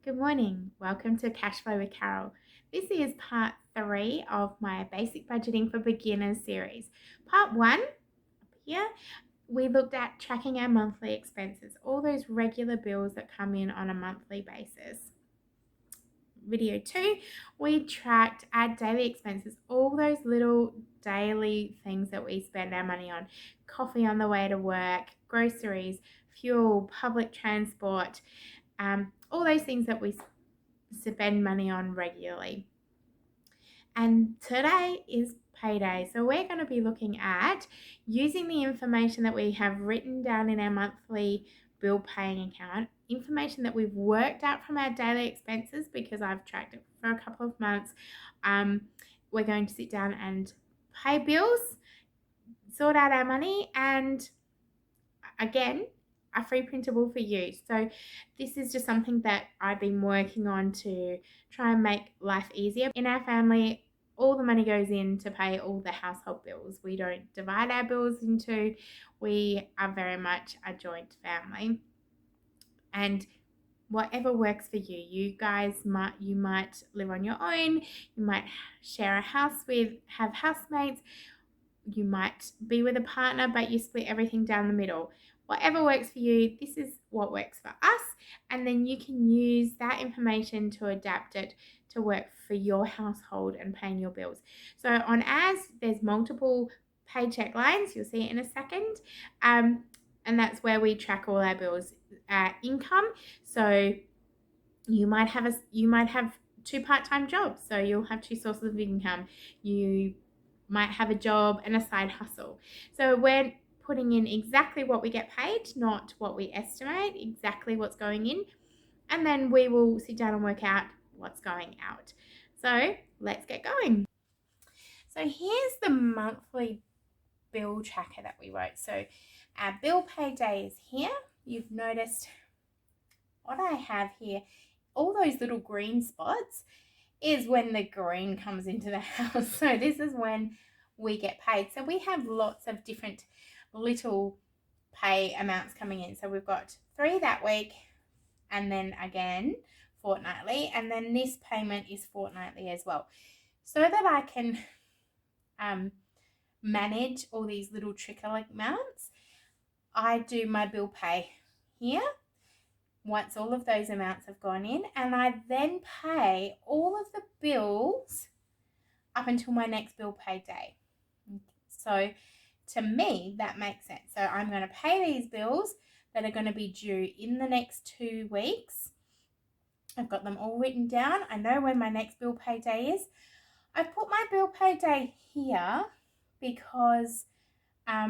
Good morning. Welcome to Cashflow with Carol. This is part 3 of my Basic Budgeting for Beginners series. Part 1, up here, we looked at tracking our monthly expenses, all those regular bills that come in on a monthly basis. Video 2, we tracked our daily expenses, all those little daily things that we spend our money on: coffee on the way to work, groceries, fuel, public transport, all those things that we spend money on regularly. And today is payday, so we're going to be looking at using the information that we have written down in our monthly bill paying account, information that we've worked out from our daily expenses, because I've tracked it for a couple of months. We're going to sit down and pay bills, sort out our money, and again, a free printable for you. So this is just something that I've been working on to try and make life easier. In our family, all the money goes in to pay all the household bills. We don't divide our bills into, we are very much a joint family. And whatever works for you. You might live on your own, you might share a house have housemates, you might be with a partner, but you split everything down the middle. Whatever works for you, this is what works for us. And then you can use that information to adapt it to work for your household and paying your bills. So on ours, there's multiple paycheck lines. You'll see it in a second. And that's where we track all our bills, income. So you might have 2 part-time jobs, so you'll have 2 sources of income. You might have a job and a side hustle. So we're putting in exactly what we get paid, not what we estimate, exactly what's going in. And then we will sit down and work out what's going out. So let's get going. So here's the monthly bill tracker that we wrote. So our bill pay day is here. You've noticed what I have here, all those little green spots is when the green comes into the house. So this is when we get paid. So we have lots of different little pay amounts coming in. So we've got 3 that week, and then again fortnightly, and then this payment is fortnightly as well, so that I can manage all these little trickle amounts. I do my bill pay here once all of those amounts have gone in, and I then pay all of the bills up until my next bill pay day. So to me, that makes sense. So I'm going to pay these bills that are going to be due in the next 2 weeks. I've got them all written down. I know when my next bill pay day is. I've put my bill pay day here because I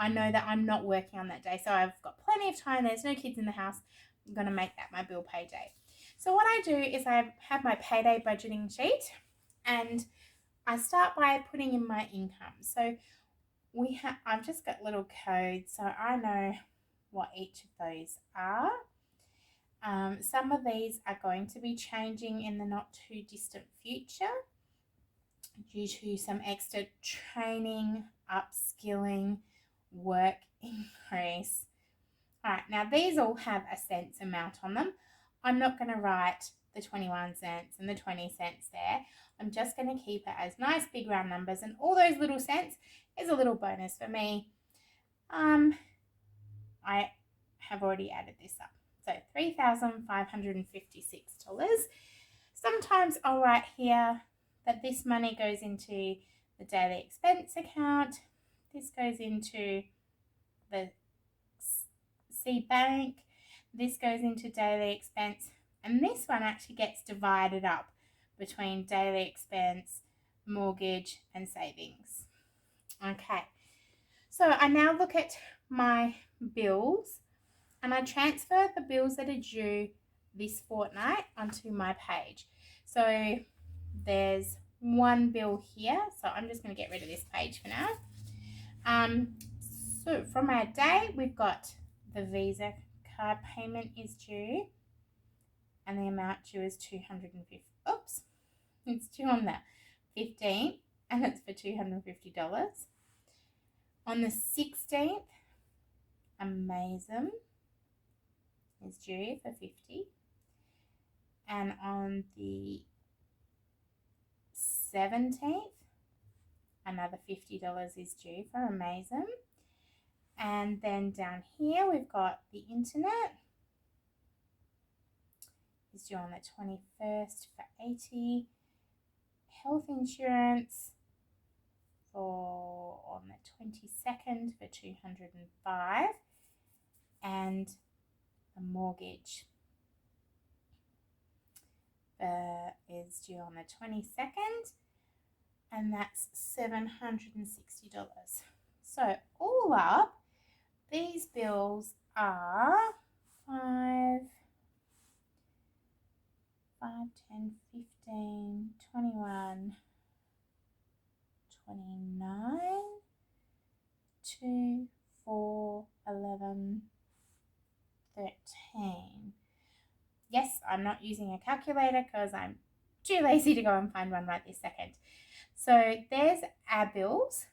know that I'm not working on that day. So I've got plenty of time. There's no kids in the house. I'm going to make that my bill pay day. So what I do is I have my payday budgeting sheet, and I start by putting in my income. So I've just got little codes, so I know what each of those are. Some of these are going to be changing in the not too distant future due to some extra training, upskilling, work increase. All right, now these all have a cents amount on them. I'm not going to write the 21 cents and the 20 cents there. I'm just going to keep it as nice big round numbers, and all those little cents is a little bonus for me. I have already added this up. So $3,556. Sometimes I'll write here that this money goes into the daily expense account. This goes into the C bank. This goes into daily expense. And this one actually gets divided up between daily expense, mortgage, and savings. Okay. So I now look at my bills, and I transfer the bills that are due this fortnight onto my page. So there's one bill here, so I'm just going to get rid of this page for now. So from our day, we've got the Visa card payment is due, and the amount due is $250. Oops, it's due on the 15th, and it's for $250. On the 16th, amazing, is due for $50. And on the 17th, another $50 is due for Amazon. And then down here, we've got the internet is due on the 21st for $80. Health insurance on the 22nd for $205. And the mortgage is due on the 22nd, and that's $760. So all up, these bills are 5, 10, 15, 21, 29, 2, 4, 11, 13. Yes, I'm not using a calculator because I'm too lazy to go and find one right this second. So there's our bills.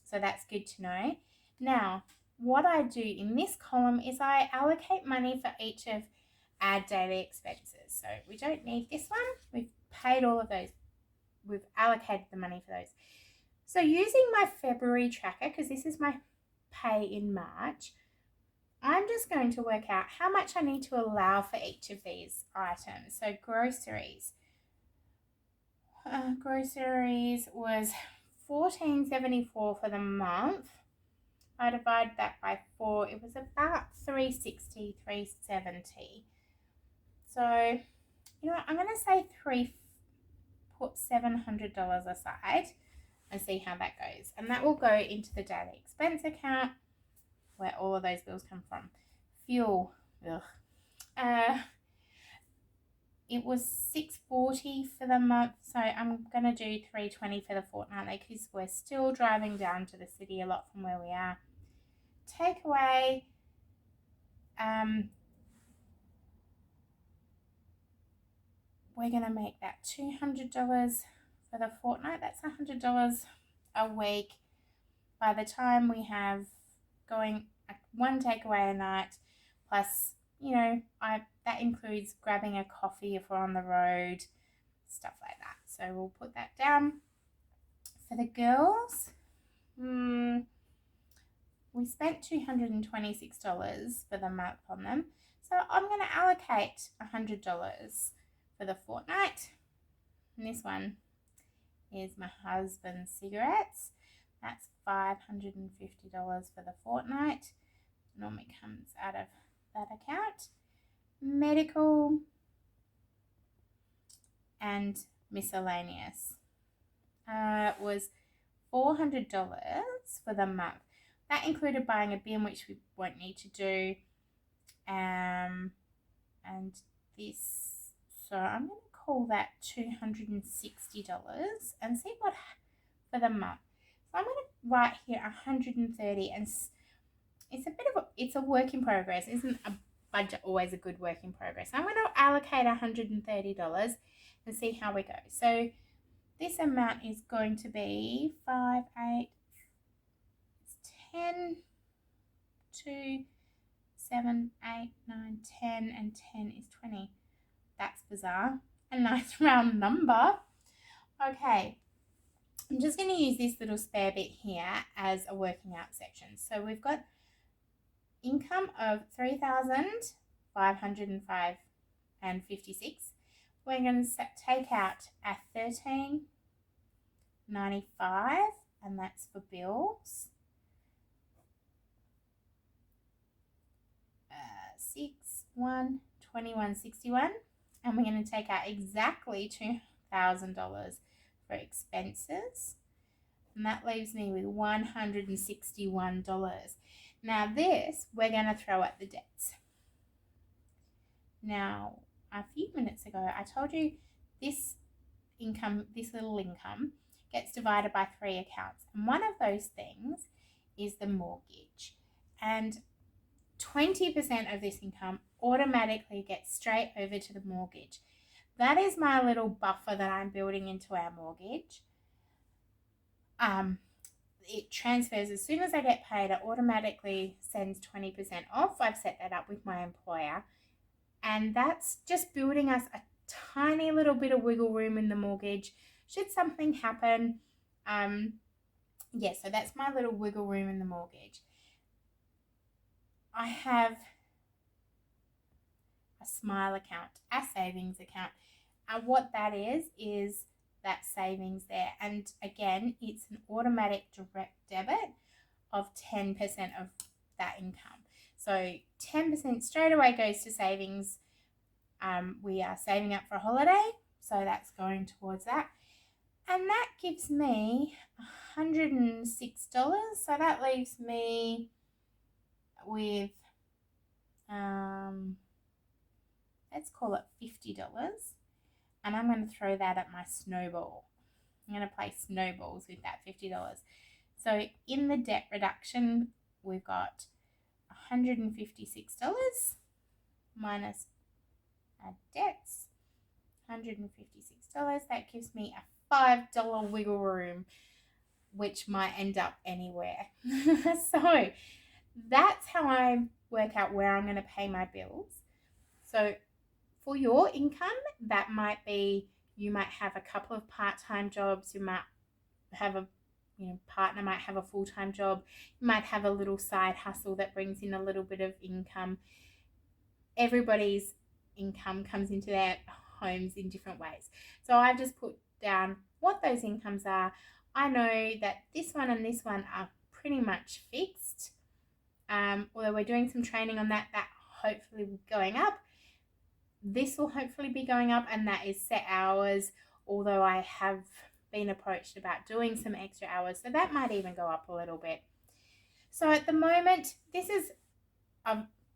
So that's good to know. Now, what I do in this column is I allocate money for each of our daily expenses. So we don't need this one. We've paid all of those. We've allocated the money for those. So using my February tracker, because this is my pay in March, I'm just going to work out how much I need to allow for each of these items. So groceries. Groceries was $14.74 for the month. I divide that by 4. It was about $360, $370. So, you know what, I'm going to say put $700 aside and see how that goes. And that will go into the daily expense account where all of those bills come from. Fuel. It was $640 for the month, so I'm going to do $320 for the fortnightly because we're still driving down to the city a lot from where we are. Takeaway, we're going to make that $200 for the fortnight. That's $100 a week. By the time we have going one takeaway a night, plus, you know, that includes grabbing a coffee if we're on the road, stuff like that. So we'll put that down. For the girls, we spent $226 for the month on them. So I'm going to allocate $100 for the fortnight. And this one is my husband's cigarettes. That's $550 for the fortnight. Normally comes out of that account. Medical and miscellaneous was $400 for the month. That included buying a bin, which we won't need to do, and this. So I'm going to call that $260 and see what for the month. So I'm going to write here $130, and it's a work in progress. Isn't a budget always a good work in progress? So I'm going to allocate $130 and see how we go. So this amount is going to be 5, 8, 10, 2, 7, 8, 9, 10, and 10 is 20. That's bizarre. A nice round number. Okay, I'm just going to use this little spare bit here as a working out section. So we've got income of $3,505 and 56. We're going to take out our $13.95, and that's for bills. 21.61, and we're going to take out exactly $2,000 for expenses, and that leaves me with $161. Now this we're going to throw at the debts. Now a few minutes ago I told you this little income gets divided by 3 accounts, and one of those things is the mortgage, and 20% of this income automatically gets straight over to the mortgage. That is my little buffer that I'm building into our mortgage. it transfers as soon as I get paid. It automatically sends 20% off. I've set that up with my employer, and that's just building us a tiny little bit of wiggle room in the mortgage should something happen. So that's my little wiggle room in the mortgage. I have a smile account, a savings account. What that is that savings there. And again, it's an automatic direct debit of 10% of that income. So 10% straight away goes to savings. We are saving up for a holiday, so that's going towards that. And that gives me $106. So that leaves me with, let's call it $50. And I'm going to throw that at my snowball. I'm going to play snowballs with that $50. So in the debt reduction, we've got $156 minus our debts, $156. That gives me a $5 wiggle room, which might end up anywhere. So that's how I work out where I'm going to pay my bills. So for your income, that might be, you might have a couple of part-time jobs, you might have a partner might have a full-time job, you might have a little side hustle that brings in a little bit of income. Everybody's income comes into their homes in different ways. So I've just put down what those incomes are. I know that this one and this one are pretty much fixed. Although we're doing some training on that hopefully will be going up. This will hopefully be going up, and that is set hours, although I have been approached about doing some extra hours, so that might even go up a little bit. So at the moment, this is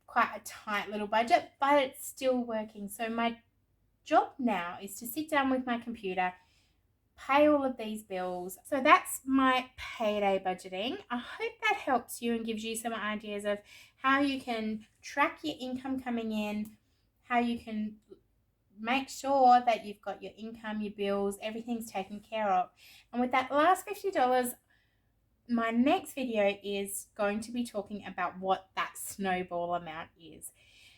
quite a tight little budget, but it's still working. So my job now is to sit down with my computer, pay all of these bills. So that's my payday budgeting. I hope that helps you and gives you some ideas of how you can track your income coming in, how you can make sure that you've got your income, your bills, everything's taken care of. And with that last $50, my next video is going to be talking about what that snowball amount is.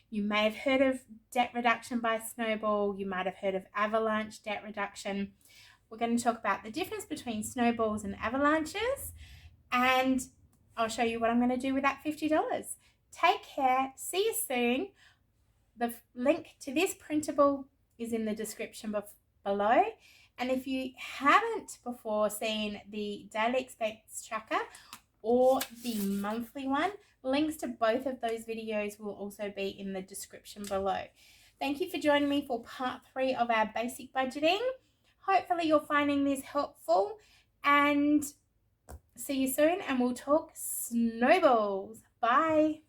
You may have heard of debt reduction by snowball. You might have heard of avalanche debt reduction. We're going to talk about the difference between snowballs and avalanches, and I'll show you what I'm going to do with that $50. Take care. See you soon. The link to this printable is in the description below. And if you haven't before seen the daily expense tracker or the monthly one, links to both of those videos will also be in the description below. Thank you for joining me for part 3 of our basic budgeting. Hopefully you're finding this helpful, and see you soon, and we'll talk snowballs. Bye.